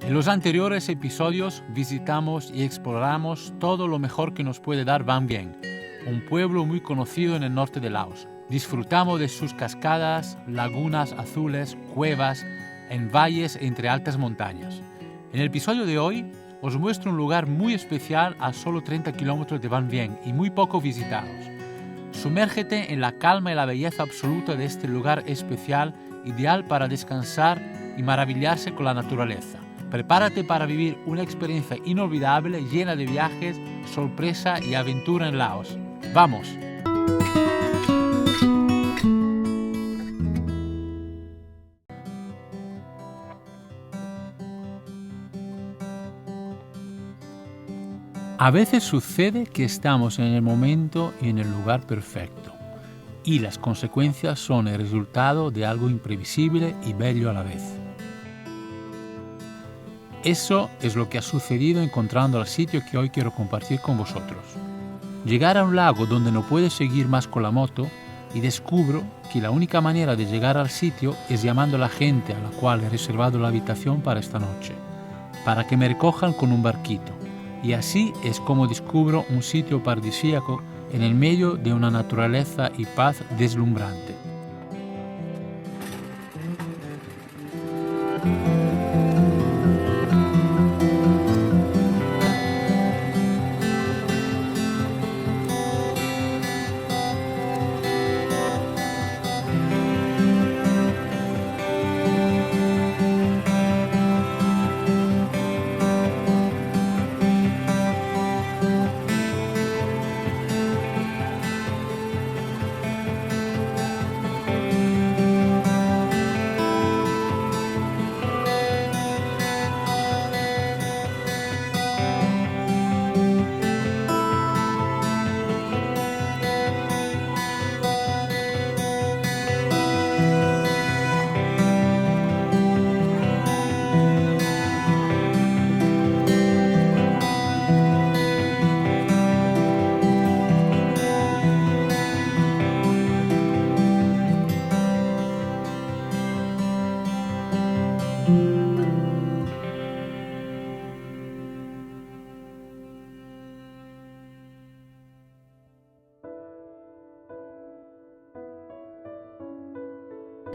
En los anteriores episodios visitamos y exploramos todo lo mejor que nos puede dar Van Vieng, un pueblo muy conocido en el norte de Laos. Disfrutamos de sus cascadas, lagunas azules, cuevas, en valles entre altas montañas. En el episodio de hoy os muestro un lugar muy especial a solo 30 kilómetros de Van Vieng y muy poco visitados. Sumérgete en la calma y la belleza absoluta de este lugar especial, ideal para descansar y maravillarse con la naturaleza. Prepárate para vivir una experiencia inolvidable llena de viajes, sorpresa y aventura en Laos. ¡Vamos! A veces sucede que estamos en el momento y en el lugar perfecto, y las consecuencias son el resultado de algo imprevisible y bello a la vez. Eso es lo que ha sucedido encontrando el sitio que hoy quiero compartir con vosotros. Llegar a un lago donde no puedes seguir más con la moto y descubro que la única manera de llegar al sitio es llamando a la gente a la cual he reservado la habitación para esta noche, para que me recojan con un barquito. Y así es como descubro un sitio paradisíaco en el medio de una naturaleza y paz deslumbrante.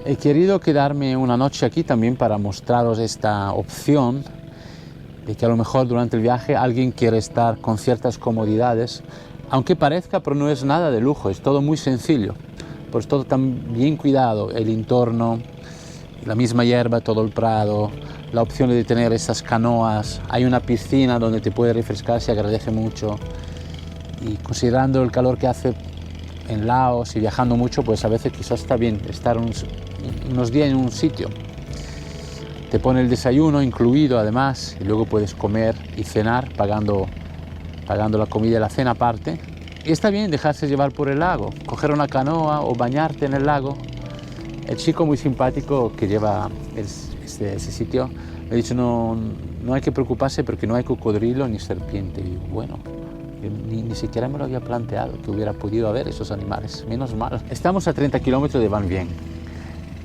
He querido quedarme una noche aquí también para mostraros esta opción de que a lo mejor durante el viaje alguien quiere estar con ciertas comodidades, aunque parezca, pero no es nada de lujo, es todo muy sencillo, pues todo tan bien cuidado, el entorno, la misma hierba, todo el prado, la opción de tener estas canoas, hay una piscina donde te puedes refrescar, se agradece mucho, y considerando el calor que hace en Laos y viajando mucho, pues a veces quizás está bien estar unos días en un sitio. Te pone el desayuno incluido además y luego puedes comer y cenar pagando la comida y la cena aparte. Y está bien dejarse llevar por el lago, coger una canoa o bañarte en el lago. El chico muy simpático que lleva ese sitio me ha dicho no hay que preocuparse porque no hay cocodrilo ni serpiente. Y bueno, ni siquiera me lo había planteado que hubiera podido haber esos animales, menos mal. Estamos a 30 kilómetros de Van Vieng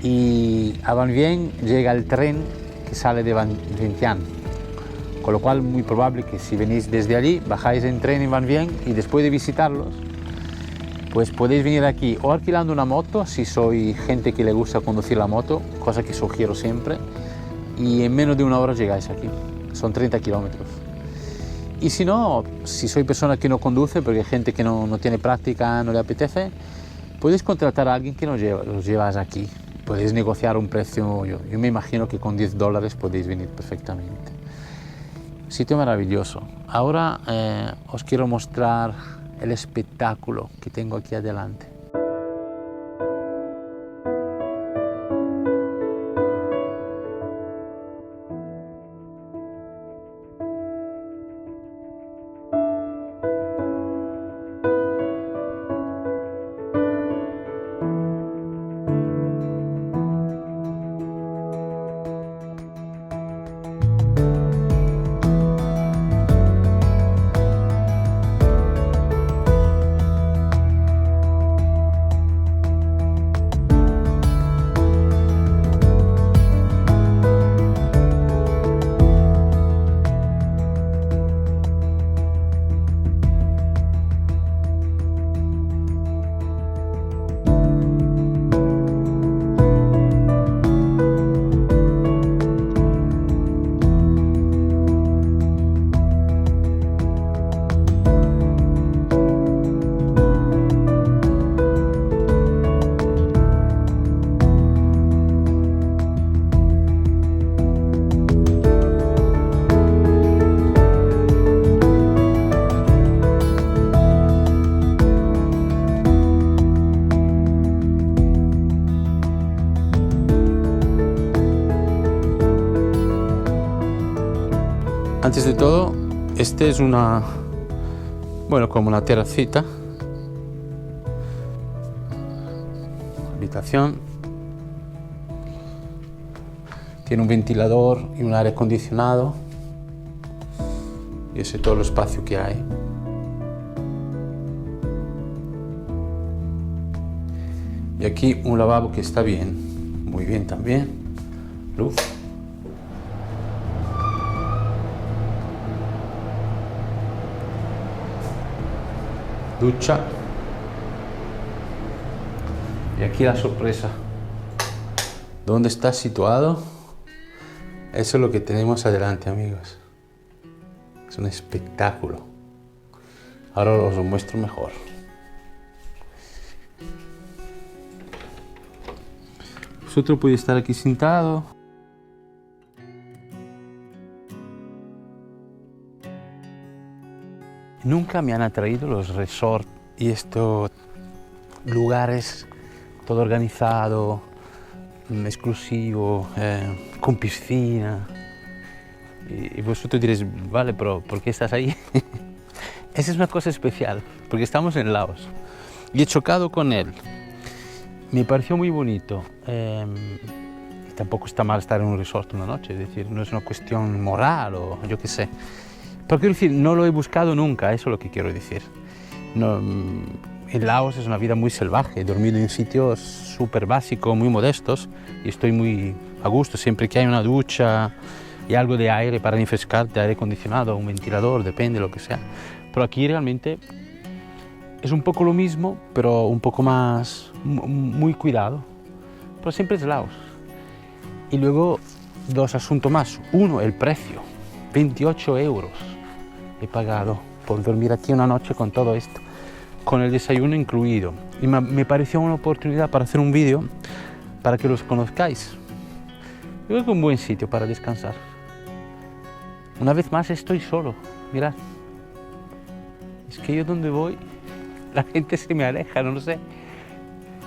y a Van Vieng llega el tren que sale de Vientiane, con lo cual muy probable que si venís desde allí bajáis en tren en Van Vieng y después de visitarlos pues podéis venir aquí o alquilando una moto si sois gente que le gusta conducir la moto, cosa que sugiero siempre, y en menos de una hora llegáis aquí, son 30 kilómetros. Y si no, si soy persona que no conduce, porque hay gente que no tiene práctica, no le apetece, podéis contratar a alguien que los llevas aquí. Podéis negociar un precio, yo me imagino que con $10 podéis venir perfectamente. Sitio maravilloso. Ahora os quiero mostrar el espectáculo que tengo aquí adelante. Antes de todo, este es una, bueno, como una terracita, habitación, tiene un ventilador y un aire acondicionado, y ese es todo el espacio que hay. Y aquí un lavabo que está bien, muy bien también, luz. Ducha. Y aquí la sorpresa. ¿Dónde está situado? Eso es lo que tenemos adelante, amigos. Es un espectáculo. Ahora os lo muestro mejor. Vosotros podéis estar aquí sentado. Nunca me han atraído los resorts y estos lugares todo organizado, exclusivo, con piscina. Y vosotros diréis, vale, pero ¿por qué estás ahí? Esa es una cosa especial, porque estamos en Laos y he chocado con él. Me pareció muy bonito. Y tampoco está mal estar en un resort una noche, es decir, no es una cuestión moral o yo qué sé. Pero quiero decir, no lo he buscado nunca, eso es lo que quiero decir. No, en Laos es una vida muy salvaje, he dormido en sitios súper básicos, muy modestos, y estoy muy a gusto, siempre que hay una ducha y algo de aire para refrescarte, aire acondicionado, un ventilador, depende, lo que sea. Pero aquí realmente es un poco lo mismo, pero un poco más, muy cuidado. Pero siempre es Laos. Y luego, dos asuntos más. Uno, el precio. 28 euros he pagado por dormir aquí una noche con todo esto, con el desayuno incluido. Y me pareció una oportunidad para hacer un vídeo para que los conozcáis. Yo creo que es un buen sitio para descansar. Una vez más estoy solo, mirad. Es que yo donde voy, la gente se me aleja, no lo sé.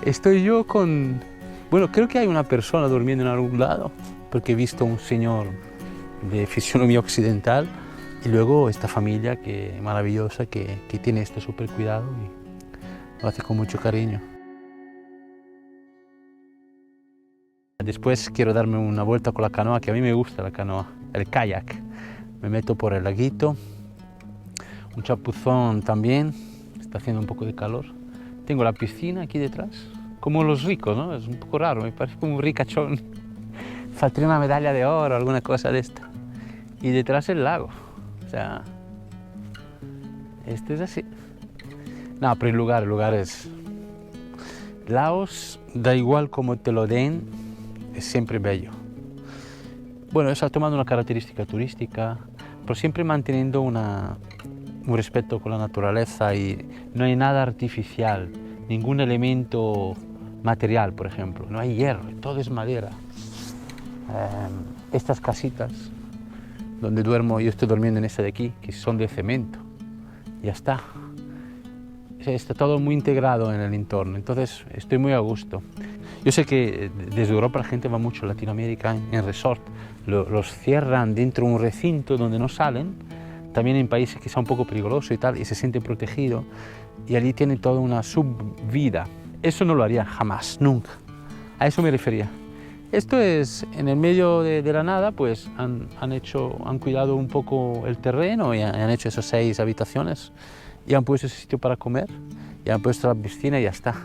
Estoy yo con... Bueno, creo que hay una persona durmiendo en algún lado, porque he visto un señor de fisionomía occidental y luego esta familia maravillosa que tiene esto súper cuidado y lo hace con mucho cariño. Después quiero darme una vuelta con la canoa, que a mí me gusta la canoa, el kayak. Me meto por el laguito, un chapuzón también, está haciendo un poco de calor. Tengo la piscina aquí detrás, como los ricos, ¿no? Es un poco raro, me parece como un ricachón. Faltaría una medalla de oro, alguna cosa de esta. Y detrás el lago, o sea, este es así. No, pero el lugar es... Laos, da igual como te lo den, es siempre bello. Bueno, está tomando una característica turística, pero siempre manteniendo un respeto con la naturaleza y no hay nada artificial, ningún elemento material, por ejemplo. No hay hierro, todo es madera. Estas casitas donde duermo, yo estoy durmiendo en esta de aquí, que son de cemento. Ya está. Está todo muy integrado en el entorno, entonces estoy muy a gusto. Yo sé que desde Europa la gente va mucho a Latinoamérica en resort, los cierran dentro de un recinto donde no salen, también en países que son un poco peligrosos y tal, y se siente protegido, y allí tiene toda una subvida. Eso no lo haría jamás, nunca. A eso me refería. Esto es en el medio de la nada, pues han cuidado un poco el terreno y han hecho esas 6 habitaciones y han puesto ese sitio para comer y han puesto la piscina y ya está.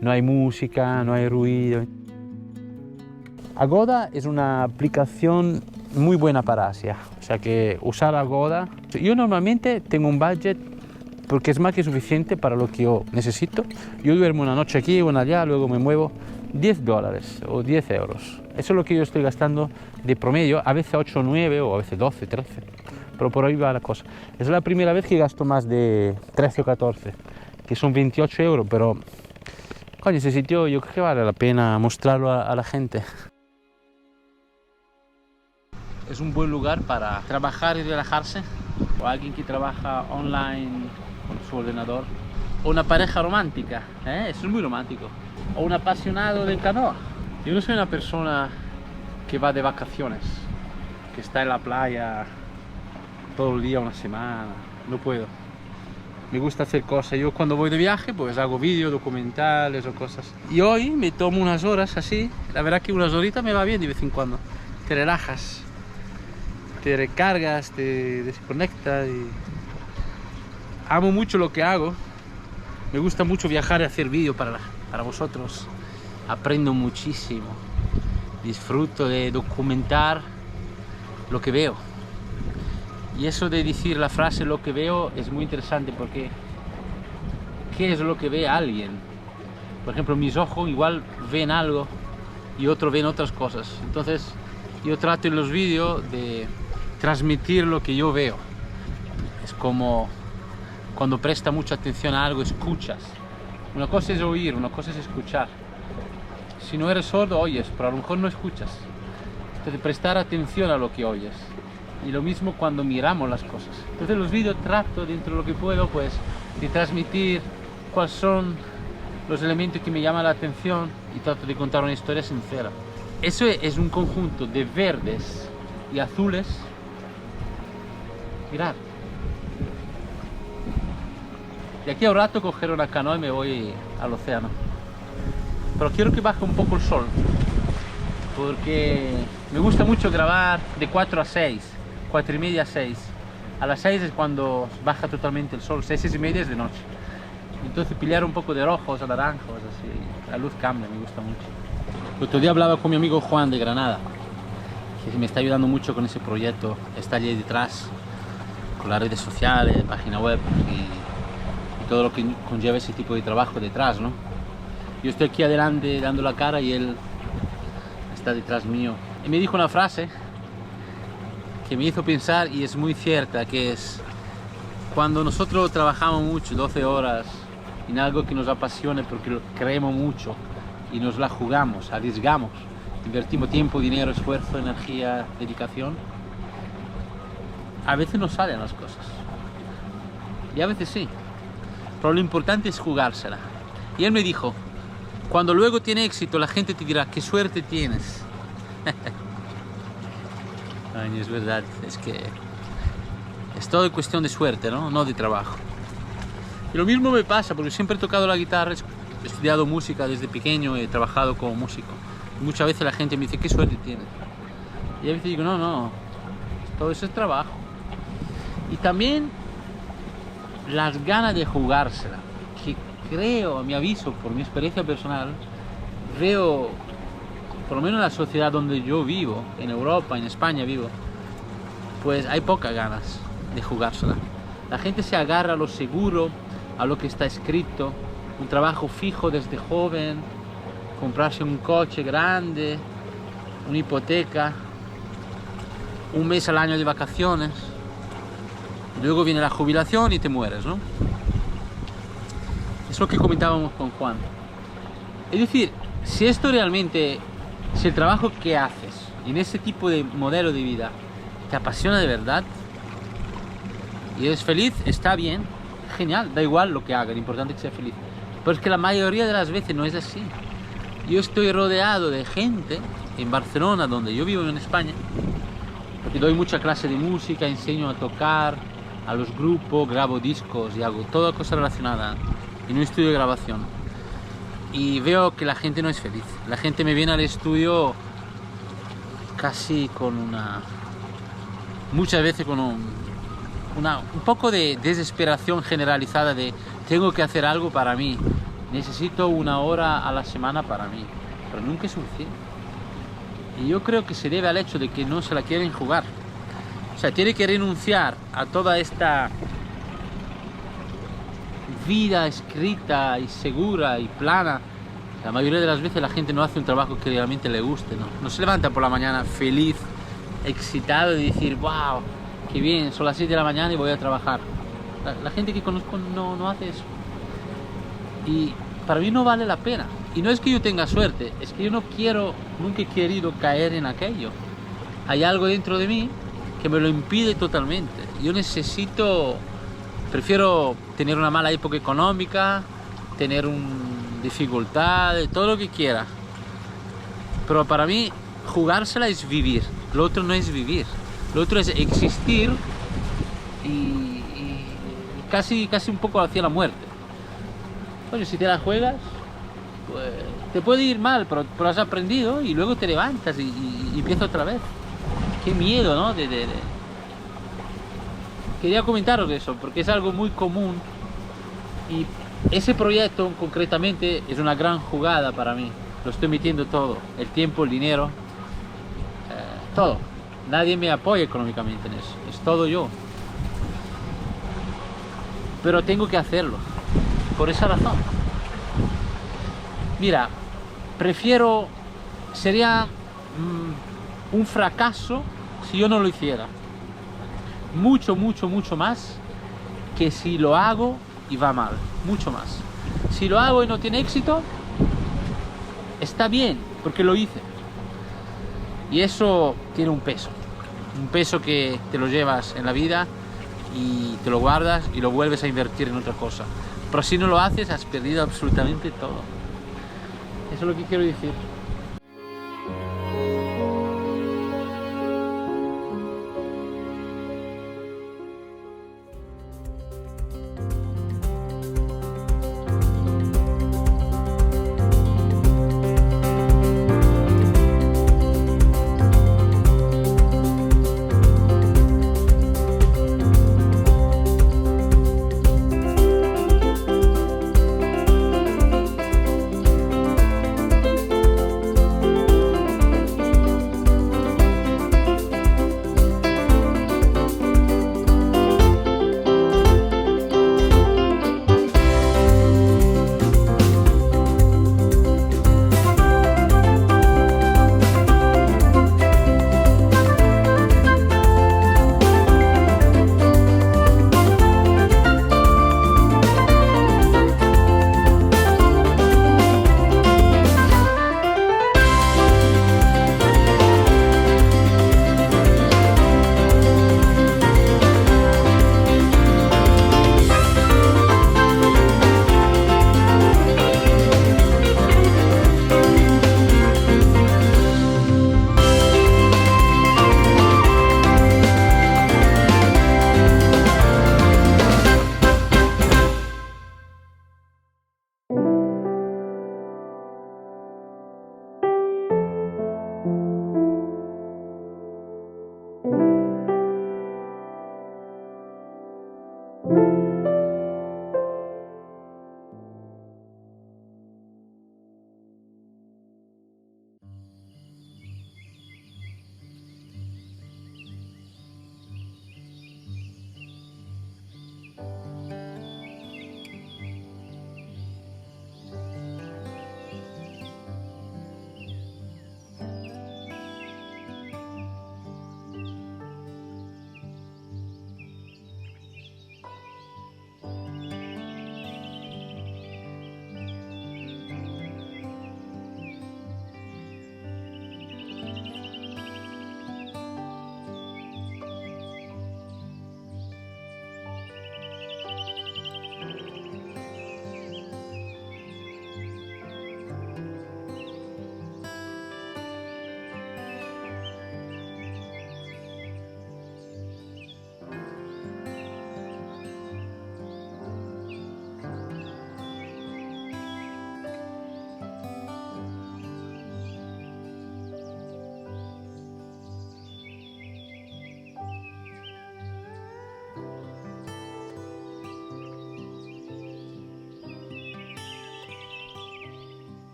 No hay música, no hay ruido. Agoda es una aplicación muy buena para Asia, o sea que usar Agoda... Yo normalmente tengo un budget porque es más que suficiente para lo que yo necesito. Yo duermo una noche aquí, una allá, luego me muevo. $10 o 10 euros. Eso es lo que yo estoy gastando de promedio, a veces 8 o 9 o a veces 12, 13, pero por ahí va la cosa. Es la primera vez que gasto más de 13 o 14, que son 28 euros, pero coño, ese sitio yo creo que vale la pena mostrarlo a la gente. Es un buen lugar para trabajar y relajarse, o alguien que trabaja online con su ordenador, o una pareja romántica, eso es muy romántico. O un apasionado del canoa. Yo no soy una persona que va de vacaciones, que está en la playa todo el día, una semana, no puedo. Me gusta hacer cosas. Yo cuando voy de viaje pues hago vídeos, documentales o cosas. Y hoy me tomo unas horas así. La verdad que unas horitas me va bien de vez en cuando. Te relajas, te recargas, te desconectas. Y... amo mucho lo que hago. Me gusta mucho viajar y hacer vídeos para vosotros. Aprendo muchísimo. Disfruto de documentar lo que veo. Y eso de decir la frase lo que veo es muy interesante porque ¿qué es lo que ve alguien? Por ejemplo, mis ojos igual ven algo y otros ven otras cosas. Entonces yo trato en los vídeos de transmitir lo que yo veo. Es como cuando prestas mucha atención a algo, escuchas. Una cosa es oír, una cosa es escuchar. Si no eres sordo, oyes, pero a lo mejor no escuchas. Entonces prestar atención a lo que oyes. Y lo mismo cuando miramos las cosas. Entonces los vídeos trato dentro de lo que puedo pues de transmitir cuáles son los elementos que me llaman la atención y trato de contar una historia sincera. Eso es un conjunto de verdes y azules. Mirad. De aquí a un rato cogeré una canoa y me voy al océano. Pero quiero que baje un poco el sol. Porque me gusta mucho grabar de 4 a 6. 4 y media a 6. A las 6 es cuando baja totalmente el sol, 6 y media es de noche. Entonces pillar un poco de rojos o naranjos, así, la luz cambia, me gusta mucho. El otro día hablaba con mi amigo Juan de Granada, que me está ayudando mucho con ese proyecto, está allí detrás, con las redes sociales, página web y todo lo que conlleva ese tipo de trabajo detrás, ¿no? Yo estoy aquí adelante dando la cara y él está detrás mío. Y me dijo una frase que me hizo pensar y es muy cierta, que es cuando nosotros trabajamos mucho, 12 horas, en algo que nos apasione porque lo creemos mucho y nos la jugamos, arriesgamos, invertimos tiempo, dinero, esfuerzo, energía, dedicación, a veces no salen las cosas y a veces sí, pero lo importante es jugársela. Y él me dijo, cuando luego tiene éxito la gente te dirá, qué suerte tienes. Ay, es verdad, es que es todo cuestión de suerte, ¿no? No de trabajo. Y lo mismo me pasa, porque siempre he tocado la guitarra, he estudiado música desde pequeño, he trabajado como músico. Y muchas veces la gente me dice, ¿qué suerte tienes? Y a veces digo, no, todo eso es trabajo. Y también las ganas de jugársela, que creo, me aviso por mi experiencia personal, veo, por lo menos en la sociedad donde yo vivo, en Europa, en España vivo, pues hay pocas ganas de jugársela. La gente se agarra a lo seguro, a lo que está escrito, un trabajo fijo desde joven, comprarse un coche grande, una hipoteca, un mes al año de vacaciones, luego viene la jubilación y te mueres, ¿no? Es lo que comentábamos con Juan. Es decir, si esto realmente, si el trabajo que haces en ese tipo de modelo de vida te apasiona de verdad y eres feliz, está bien, genial, da igual lo que haga, lo importante es que sea feliz. Pero es que la mayoría de las veces no es así. Yo estoy rodeado de gente en Barcelona, donde yo vivo en España, porque doy mucha clase de música, enseño a tocar a los grupos, grabo discos y hago toda cosa relacionada en un estudio de grabación. Y veo que la gente no es feliz. La gente me viene al estudio casi con muchas veces con un poco de desesperación generalizada de tengo que hacer algo para mí, necesito 1 hora a la semana para mí, pero nunca es suficiente. Y yo creo que se debe al hecho de que no se la quieren jugar. O sea, tiene que renunciar a toda esta vida escrita y segura y plana. La mayoría de las veces la gente no hace un trabajo que realmente le guste, ¿no? No se levanta por la mañana feliz, excitado de decir, wow, qué bien, son las 6 de la mañana y voy a trabajar. La gente que conozco no hace eso. Y para mí no vale la pena. Y no es que yo tenga suerte, es que yo nunca he querido caer en aquello. Hay algo dentro de mí que me lo impide totalmente. Yo prefiero tener una mala época económica, tener dificultad, todo lo que quiera. Pero para mí, jugársela es vivir. Lo otro no es vivir. Lo otro es existir y casi un poco hacia la muerte. Oye, si te la juegas, pues te puede ir mal, pero has aprendido y luego te levantas y empieza otra vez. Qué miedo, ¿no? Quería comentaros eso, porque es algo muy común y ese proyecto concretamente es una gran jugada para mí. Lo estoy metiendo todo, el tiempo, el dinero, todo. Nadie me apoya económicamente en eso, es todo yo. Pero tengo que hacerlo, por esa razón. Mira, sería un fracaso si yo no lo hiciera. Mucho más que si lo hago y va mal, mucho más. Si lo hago y no tiene éxito, está bien, porque lo hice. Y eso tiene un peso que te lo llevas en la vida y te lo guardas y lo vuelves a invertir en otra cosa. Pero si no lo haces, has perdido absolutamente todo. Eso es lo que quiero decir.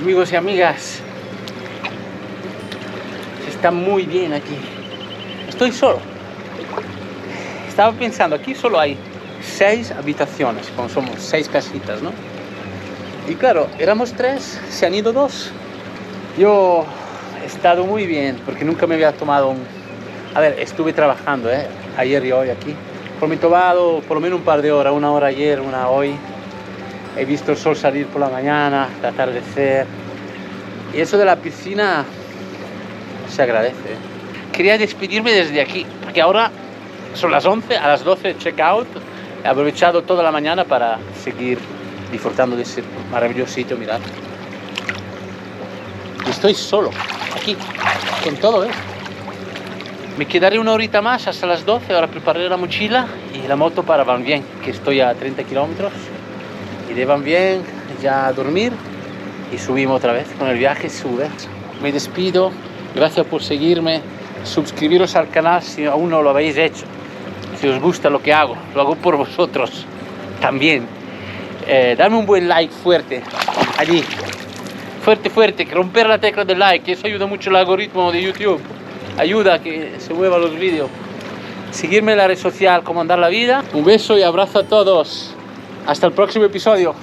Amigos y amigas, está muy bien aquí. Estoy solo. Estaba pensando, aquí solo hay 6 habitaciones, como somos 6 casitas, ¿no? Y claro, éramos 3, se han ido 2. Yo he estado muy bien, porque nunca me había tomado un... A ver, estuve trabajando, ayer y hoy aquí. Pero me he tomado por lo menos un par de horas, 1 hora ayer, 1 hoy. He visto el sol salir por la mañana, el atardecer. Y eso de la piscina se agradece. Quería despedirme desde aquí, porque ahora son las 11, a las 12 check out. He aprovechado toda la mañana para seguir disfrutando de ese maravilloso sitio, mirad. Y estoy solo, aquí, con todo esto. Me quedaré una horita más hasta las 12, ahora prepararé la mochila y la moto para Van Bien, que estoy a 30 kilómetros. Y de Van Bien ya a dormir y subimos otra vez. Con el viaje sube. Me despido, gracias por seguirme. Suscribiros al canal si aún no lo habéis hecho. Si os gusta lo que hago, lo hago por vosotros también. Dame un buen like fuerte, allí. Fuerte, que romper la tecla del like, eso ayuda mucho al algoritmo de YouTube. Ayuda a que se muevan los vídeos. Seguirme en la red social, Cómo Andar la Vida. Un beso y abrazo a todos. Hasta el próximo episodio.